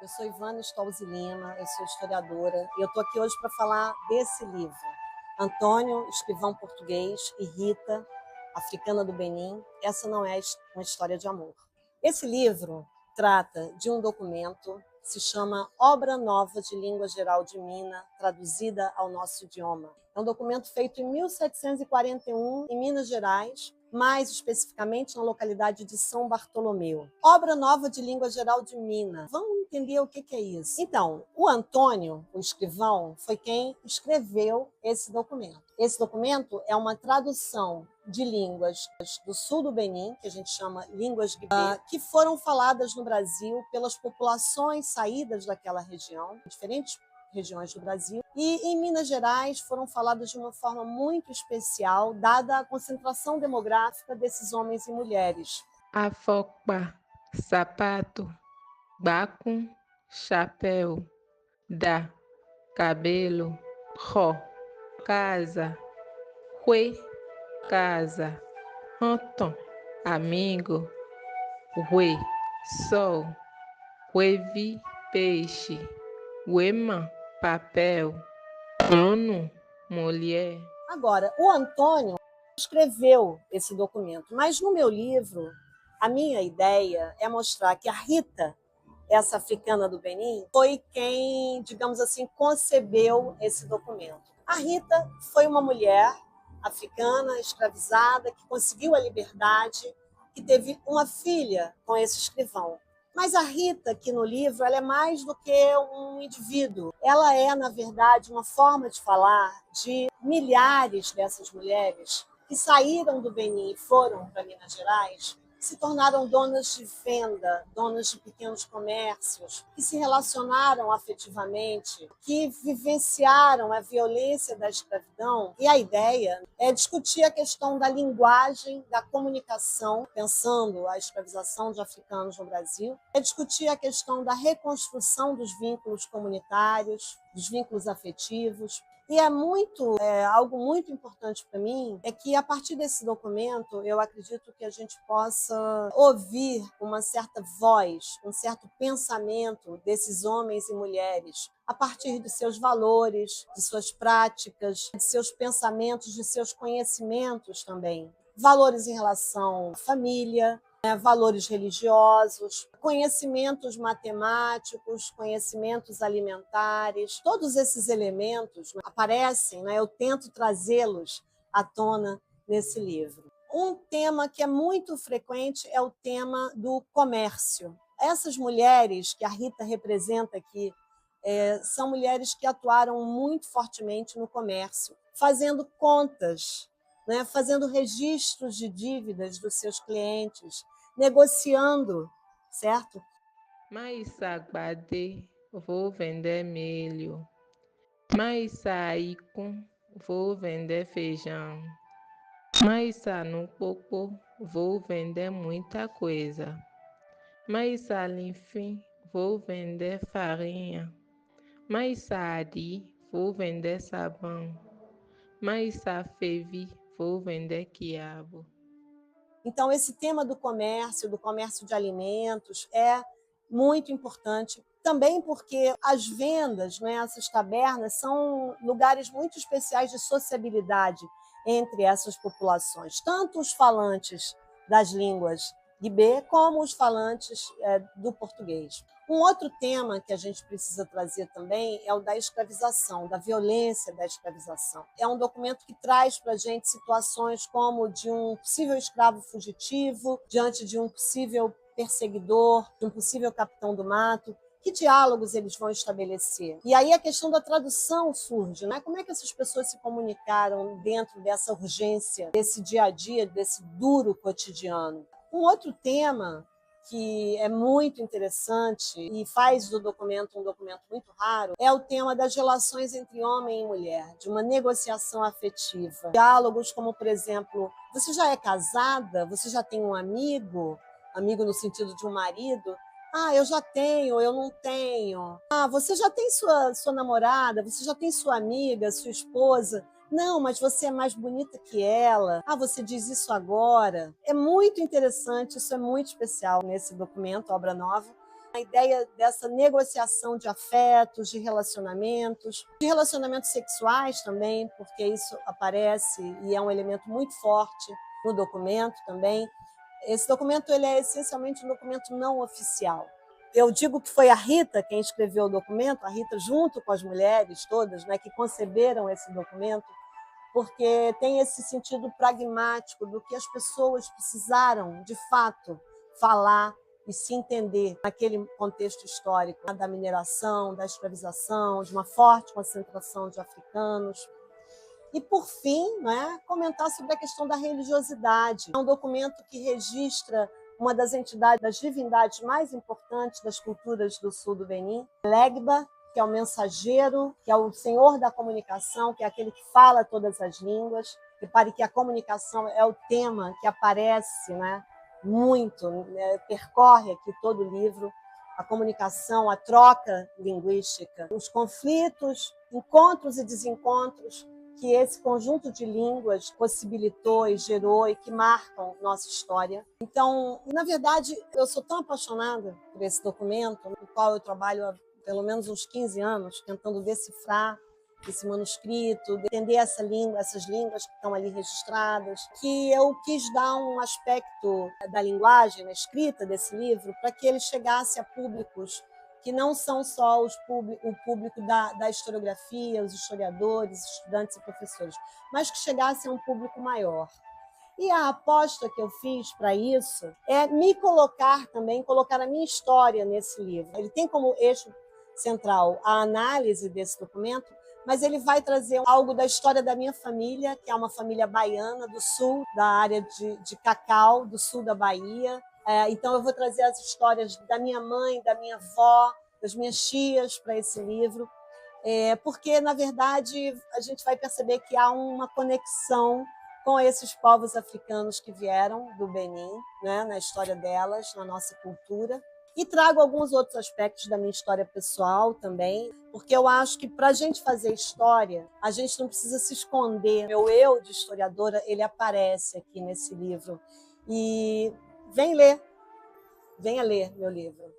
Eu sou Ivana Stolze Lima, eu sou historiadora e eu estou aqui hoje para falar desse livro. Antônio, escrivão português, e Rita, africana do Benin, essa não é uma história de amor. Esse livro trata de um documento que se chama Obra Nova de Língua Geral de Minas, traduzida ao nosso idioma. É um documento feito em 1741, em Minas Gerais, mais especificamente na localidade de São Bartolomeu. Obra Nova de Língua Geral de Minas. Vamos entender o que é isso. Então, o Antônio, o escrivão, foi quem escreveu esse documento. Esse documento é uma tradução de línguas do sul do Benin, que a gente chama línguas guibé, que foram faladas no Brasil pelas populações saídas daquela região, diferentes regiões do Brasil, e em Minas Gerais foram faladas de uma forma muito especial, dada a concentração demográfica desses homens e mulheres. Afokpa, sapato, baco, chapéu, dá, cabelo, ró, casa, ue, casa, anton, amigo, ue, sol, uevi, peixe, uema, papel, ano, mulher. Agora, o Antônio escreveu esse documento, mas no meu livro, a minha ideia é mostrar que a Rita, essa africana do Benin, foi quem, digamos assim, concebeu esse documento. A Rita foi uma mulher africana, escravizada, que conseguiu a liberdade, que teve uma filha com esse escrivão. Mas a Rita, aqui no livro, ela é mais do que um indivíduo. Ela é, na verdade, uma forma de falar de milhares dessas mulheres que saíram do Benin e foram para Minas Gerais, se tornaram donas de venda, donas de pequenos comércios, que se relacionaram afetivamente, que vivenciaram a violência da escravidão. E a ideia é discutir a questão da linguagem, da comunicação, pensando a escravização de africanos no Brasil, é discutir a questão da reconstrução dos vínculos comunitários, dos vínculos afetivos. E algo muito importante para mim é que, a partir desse documento, eu acredito que a gente possa ouvir uma certa voz, um certo pensamento desses homens e mulheres, a partir de seus valores, de suas práticas, de seus pensamentos, de seus conhecimentos também. Valores em relação à família, valores religiosos, conhecimentos matemáticos, conhecimentos alimentares, todos esses elementos aparecem, eu tento trazê-los à tona nesse livro. Um tema que é muito frequente é o tema do comércio. Essas mulheres que a Rita representa aqui são mulheres que atuaram muito fortemente no comércio, fazendo contas, fazendo registros de dívidas dos seus clientes, negociando, certo? Mais agbade, vou vender milho. Mais aicum, vou vender feijão. Mais no coco, vou vender muita coisa. Mais enfim, vou vender farinha. Mais ari, vou vender sabão. Mais fevi, vou vender quiabo. Então, esse tema do comércio de alimentos, é muito importante, também porque as vendas, essas tabernas, são lugares muito especiais de sociabilidade entre essas populações, tanto os falantes das línguas guibé, como os falantes do português. Um outro tema que a gente precisa trazer também é o da escravização, da violência da escravização. É um documento que traz para a gente situações como de um possível escravo fugitivo, diante de um possível perseguidor, de um possível capitão do mato. Que diálogos eles vão estabelecer? E aí a questão da tradução surge, Como é que essas pessoas se comunicaram dentro dessa urgência, desse dia a dia, desse duro cotidiano? Um outro tema que é muito interessante e faz do documento um documento muito raro, é o tema das relações entre homem e mulher, de uma negociação afetiva. Diálogos como, por exemplo, você já é casada? Você já tem um amigo? Amigo no sentido de um marido? Ah, eu já tenho, eu não tenho. Ah, você já tem sua namorada? Você já tem sua amiga, sua esposa? Não, mas você é mais bonita que ela. Ah, você diz isso agora. É muito interessante, isso é muito especial nesse documento, Obra Nova, a ideia dessa negociação de afetos, de relacionamentos sexuais também, porque isso aparece e é um elemento muito forte no documento também. Esse documento ele é essencialmente um documento não oficial. Eu digo que foi a Rita quem escreveu o documento, a Rita junto com as mulheres todas, né, que conceberam esse documento, porque tem esse sentido pragmático do que as pessoas precisaram, de fato, falar e se entender naquele contexto histórico, né, da mineração, da escravização, de uma forte concentração de africanos. E, por fim, né, comentar sobre a questão da religiosidade. É um documento que registra uma das entidades, das divindades mais importantes das culturas do sul do Benin, Legba, que é o mensageiro, que é o senhor da comunicação, que é aquele que fala todas as línguas. Repare que a comunicação é o tema que aparece, né, muito, né, percorre aqui todo o livro. A comunicação, a troca linguística, os conflitos, encontros e desencontros que esse conjunto de línguas possibilitou e gerou e que marcam nossa história. Então, na verdade, eu sou tão apaixonada por esse documento, no qual eu trabalho há pelo menos uns 15 anos, tentando decifrar esse manuscrito, entender essa língua, essas línguas que estão ali registradas, que eu quis dar um aspecto da linguagem, na escrita desse livro, para que ele chegasse a públicos que não são só o público da historiografia, os historiadores, estudantes e professores, mas que chegasse a um público maior. E a aposta que eu fiz para isso é me colocar também, colocar a minha história nesse livro. Ele tem como eixo central a análise desse documento, mas ele vai trazer algo da história da minha família, que é uma família baiana do sul, da área de Cacau, do sul da Bahia. Então, eu vou trazer as histórias da minha mãe, da minha avó, das minhas tias para esse livro, porque, na verdade, a gente vai perceber que há uma conexão com esses povos africanos que vieram do Benin, né, na história delas, na nossa cultura. E trago alguns outros aspectos da minha história pessoal também, porque eu acho que para a gente fazer história, a gente não precisa se esconder. Meu eu de historiadora, ele aparece aqui nesse livro. E venha ler meu livro.